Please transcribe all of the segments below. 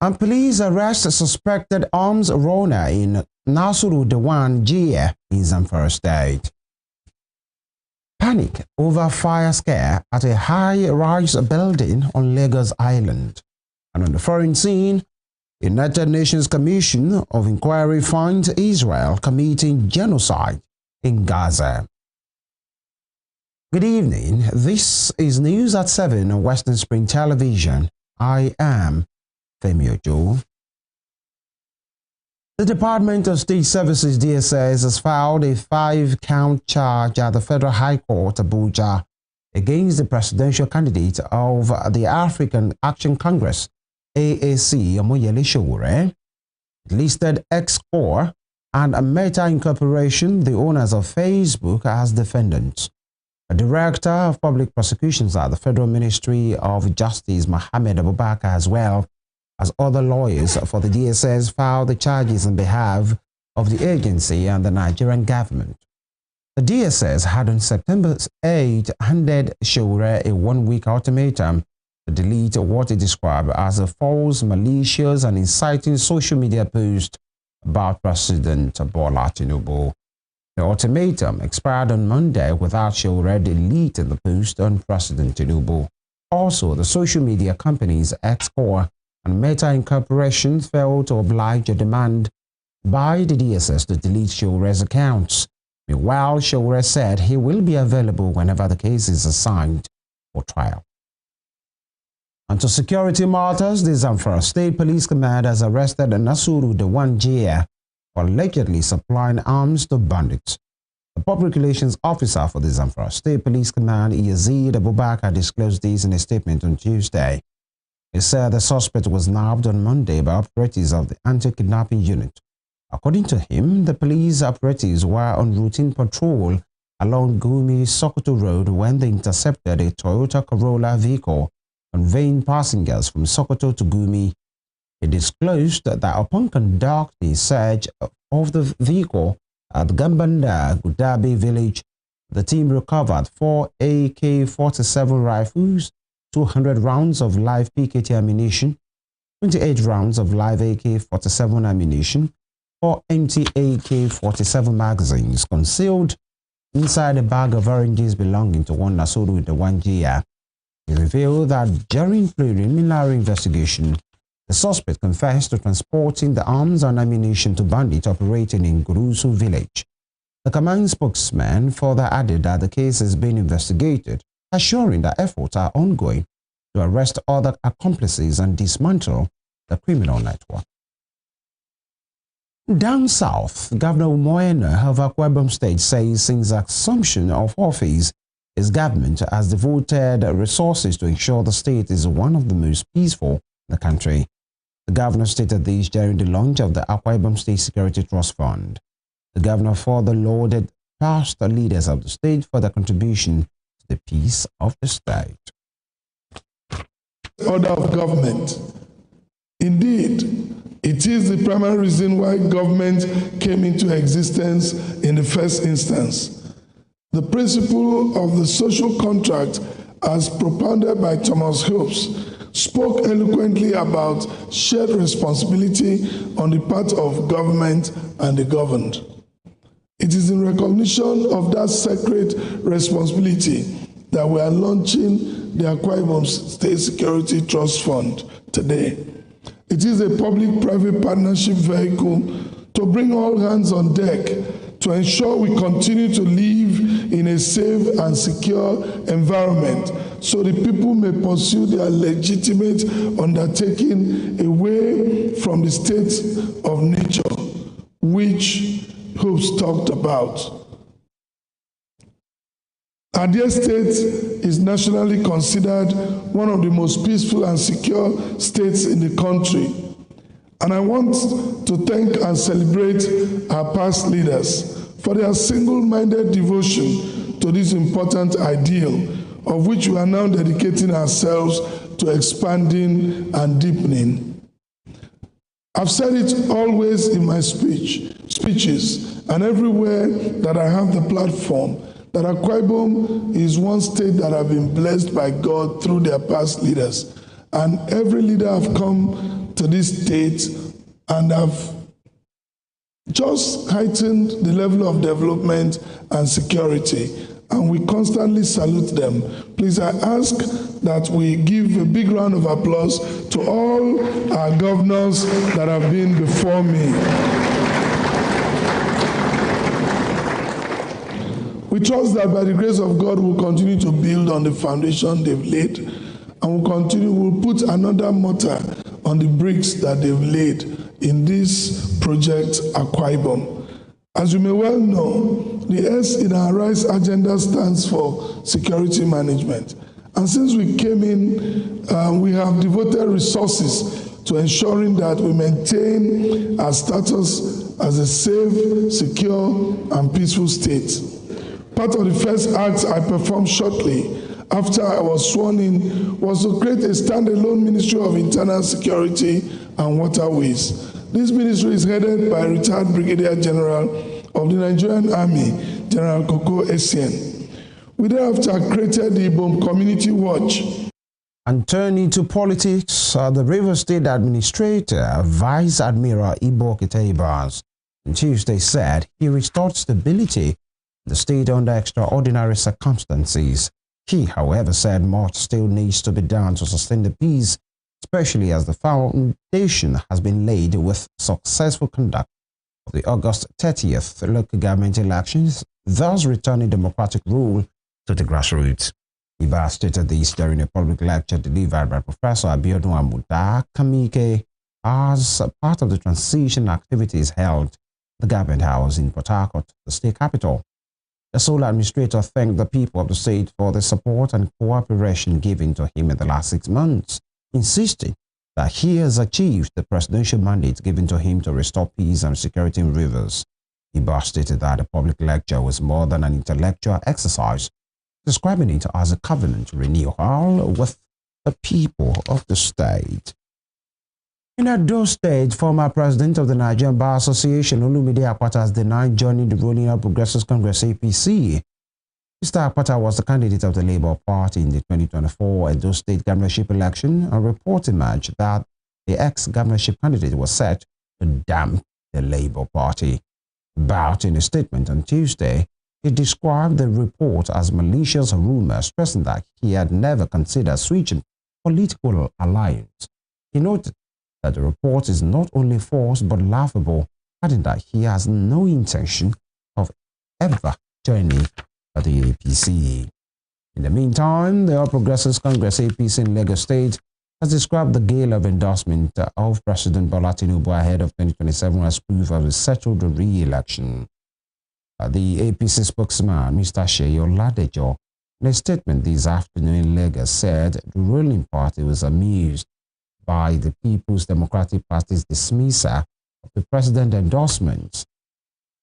And police arrest a suspected arms runner in Nasuru Dewan, Gale in Zamfara State. Panic over fire scare at a high-rise building on Lagos Island. And on the foreign scene, United Nations Commission of Inquiry finds Israel committing genocide in Gaza. Good evening. This is News at 7 on Western Spring Television. I am Femi Ojo. The Department of State Services DSS has filed a 5-count charge at the Federal High Court, Abuja, against the presidential candidate of the African Action Congress, AAC, Omoyele Sowore. It listed X-Corp and Meta Incorporation, the owners of Facebook, as defendants. A director of public prosecutions at the Federal Ministry of Justice, Mohammed Abubakar, as well as other lawyers for the DSS, filed the charges on behalf of the agency and the Nigerian government. The DSS had on September 8 handed Sowore a 1-week ultimatum to delete what it described as a false, malicious, and inciting social media post about President Bola Tinubu. The ultimatum expired on Monday without Sowore deleting the post on President Tinubu. Also, the social media companies X-Corp and Meta Incorporation failed to oblige a demand by the DSS to delete Showore's accounts. Meanwhile, Sowore said he will be available whenever the case is assigned for trial. And to security matters, the Zamfara State Police Command has arrested Nasuru Dewan Gale for allegedly supplying arms to bandits. The public relations officer for the Zamfara State Police Command, Yazid Abubakar, disclosed this in a statement on Tuesday. He said the suspect was nabbed on Monday by operatives of the anti-kidnapping unit. According to him, the police operatives were on routine patrol along Gumi-Sokoto Road when they intercepted a Toyota Corolla vehicle conveying passengers from Sokoto to Gumi. He disclosed that upon conducting a search of the vehicle at Gambanda, Gudabi village, the team recovered 4 AK-47 rifles, 200 rounds of live PKT ammunition, 28 rounds of live AK-47 ammunition, 4 empty AK-47 magazines concealed inside a bag of oranges belonging to one Nasuru Dewan Gale. He revealed that during preliminary investigation, the suspect confessed to transporting the arms and ammunition to bandits operating in Gurusu village. The command spokesman further added that the case is being investigated, assuring that efforts are ongoing to arrest other accomplices and dismantle the criminal network. Down south, Governor Umoena of Akwa Ibom State says since assumption of office, his government has devoted resources to ensure the state is one of the most peaceful in the country. The governor stated this during the launch of the Akwa Ibom State Security Trust Fund. The governor further lauded past leaders of the state for their contribution to the peace of the state. Order of government. Indeed, it is the primary reason why government came into existence in the first instance. The principle of the social contract, as propounded by Thomas Hobbes, spoke eloquently about shared responsibility on the part of government and the governed. It is in recognition of that sacred responsibility that we are launching the Akwa Ibom State Security Trust Fund today. It is a public-private partnership vehicle to bring all hands on deck to ensure we continue to live in a safe and secure environment so the people may pursue their legitimate undertaking away from the state of nature, which Hobbes talked about. Our dear state is nationally considered one of the most peaceful and secure states in the country. And I want to thank and celebrate our past leaders for their single-minded devotion to this important ideal, of which we are now dedicating ourselves to expanding and deepening. I've said it always in my speeches, and everywhere that I have the platform, that Akwa Ibom is one state that have been blessed by God through their past leaders. And every leader I've come to this state and have just heightened the level of development and security, and we constantly salute them. Please, I ask that we give a big round of applause to all our governors that have been before me. We trust that by the grace of God, we'll continue to build on the foundation they've laid, and we'll put another mortar on the bricks that they've laid in this project, Akwa Ibom. As you may well know, the S in our RISE agenda stands for security management. And since we came in, we have devoted resources to ensuring that we maintain our status as a safe, secure, and peaceful state. Part of the first acts I performed shortly after I was sworn in was to create a standalone Ministry of Internal Security and Waterways. This ministry is headed by retired Brigadier General of the Nigerian Army, General Koko Essien. We thereafter created the Ibom Community Watch. And turning to politics, the Rivers State Administrator, Vice Admiral Ibo Tinubu'S, on Tuesday said he restored stability in the state under extraordinary circumstances. He, however, said much still needs to be done to sustain the peace, especially as the foundation has been laid with successful conduct of the August 30th local government elections, thus returning democratic rule to the grassroots. Iba stated this during a public lecture delivered by Professor Abiodun Amuda Kamike as part of the transition activities held at the Government House in Port Harcourt, the state capital. The sole administrator thanked the people of the state for the support and cooperation given to him in the last 6 months, insisting that he has achieved the presidential mandate given to him to restore peace and security in Rivers. Iba stated that the public lecture was more than an intellectual exercise, describing it as a covenant renewal with the people of the state. In Edo State, former president of the Nigerian Bar Association, Olumide Akpata, has denied joining the ruling All Progressives Congress APC. Mr. Akpata was the candidate of the Labour Party in the 2024 Edo State governorship election, and report emerged that the ex-governorship candidate was set to damp the Labour Party. But in a statement on Tuesday, he described the report as malicious rumor, stressing that he had never considered switching political alliance. He noted that the report is not only false but laughable, adding that he has no intention of ever joining the APC. In the meantime, the All Progressives Congress APC in Lagos State has described the gale of endorsement of President Bola Tinubu ahead of 2027 as proof of a settled re-election. The APC spokesman, Mr. Seyi Oladejo, in a statement this afternoon in Lagos, said the ruling party was amused by the People's Democratic Party's dismissal of the president's endorsements.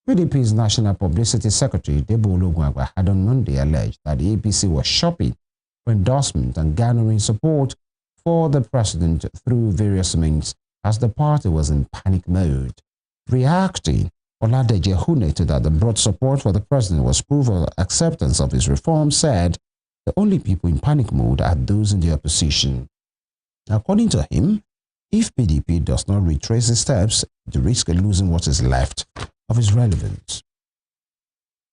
PDP's National Publicity Secretary, Debo Ologunagba, had on Monday alleged that the APC was shopping for endorsement and garnering support for the president through various means as the party was in panic mode. Reacting, Oladejo, who noted that the broad support for the president was proof of acceptance of his reform, said the only people in panic mode are those in the opposition. According to him, if PDP does not retrace its steps, it risks losing what is left of its relevance.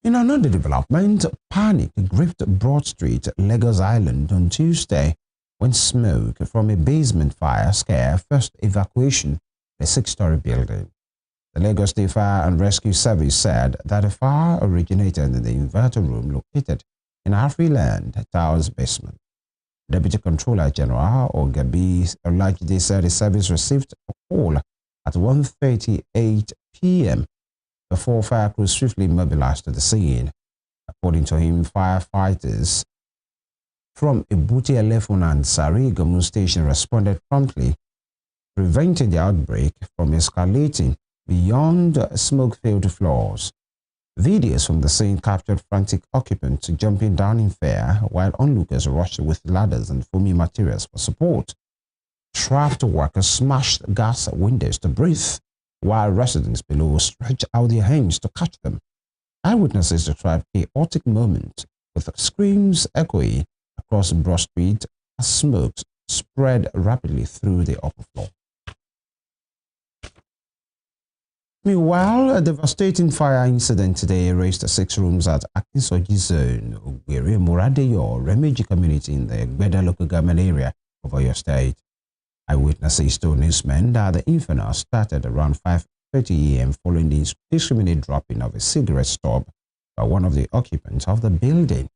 In another development, panic gripped Broad Street, Lagos Island on Tuesday when smoke from a basement fire scared first evacuation of a 6-story building. The Lagos State Fire and Rescue Service said that the fire originated in the inverter room located in Afriland Tower's basement. Deputy Controller General Ogabi Olajide said the service received a call at 1:38 p.m. before fire crews swiftly mobilized to the scene. According to him, firefighters from Ibuti Elefun and Sarigamu Station responded promptly, preventing the outbreak from escalating beyond smoke-filled floors. Videos from the scene captured frantic occupants jumping down in fear while onlookers rushed with ladders and foamy materials for support. Trapped workers smashed gas windows to breathe, while residents below stretched out their hands to catch them. Eyewitnesses described a chaotic moment with screams echoing across Broad Street as smoke spread rapidly through the upper floor. Meanwhile, a devastating fire incident today razed 6 rooms at Akinsoji Zone, Ogbere Muradeyo, Remeji community in the Gbeda local government area of Oyo State. Eyewitnesses told newsmen that the inferno started around 5:30 a.m. following the indiscriminate dropping of a cigarette stub by one of the occupants of the building.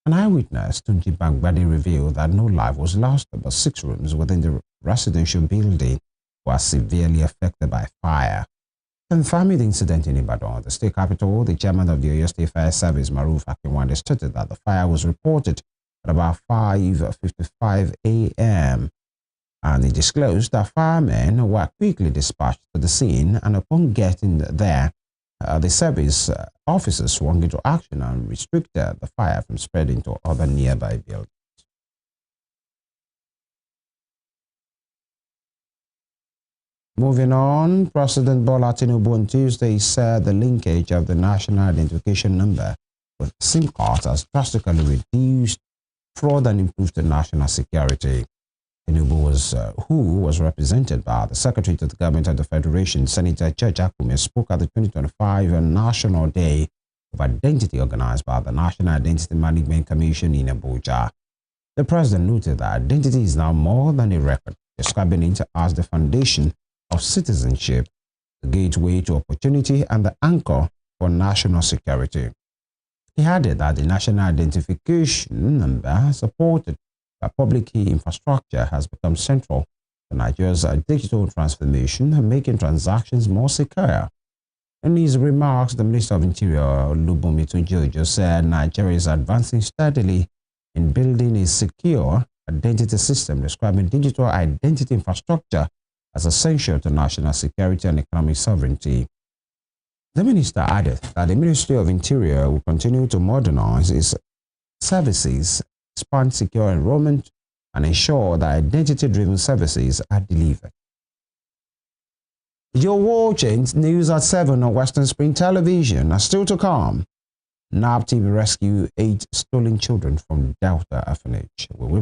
An eyewitness, Tunji Bangbadi, revealed that no life was lost, but 6 rooms within the residential building were severely affected by fire. Confirming the incident in Ibadan, the state capital, the chairman of the Oyo State Fire Service, Maruf Akinwande, stated that the fire was reported at about 5:55 a.m. and he disclosed that firemen were quickly dispatched to the scene, and upon getting there, the service officers swung into action and restricted the fire from spreading to other nearby buildings. Moving on, President Bola Tinubu on Tuesday said the linkage of the national identification number with SIM cards has drastically reduced fraud and improved the national security. Tinubu who was represented by the Secretary to the Government of the Federation, Senator George Akume, spoke at the 2025 National Day of Identity organized by the National Identity Management Commission in Abuja. The president noted that identity is now more than a record, describing it as the foundation of citizenship, the gateway to opportunity, and the anchor for national security. He added that the national identification number, supported by public key infrastructure, has become central to Nigeria's digital transformation, making transactions more secure. In his remarks, the Minister of Interior, Olubunmi Tunji, said Nigeria is advancing steadily in building a secure identity system, describing digital identity infrastructure as essential to national security and economic sovereignty. The minister added that the Ministry of Interior will continue to modernize its services, expand secure enrollment, and ensure that identity-driven services are delivered. You're watching News at 7 on Western Spring Television. Still to come, NAB TV rescue 8 stolen children from Delta Orphanage. We will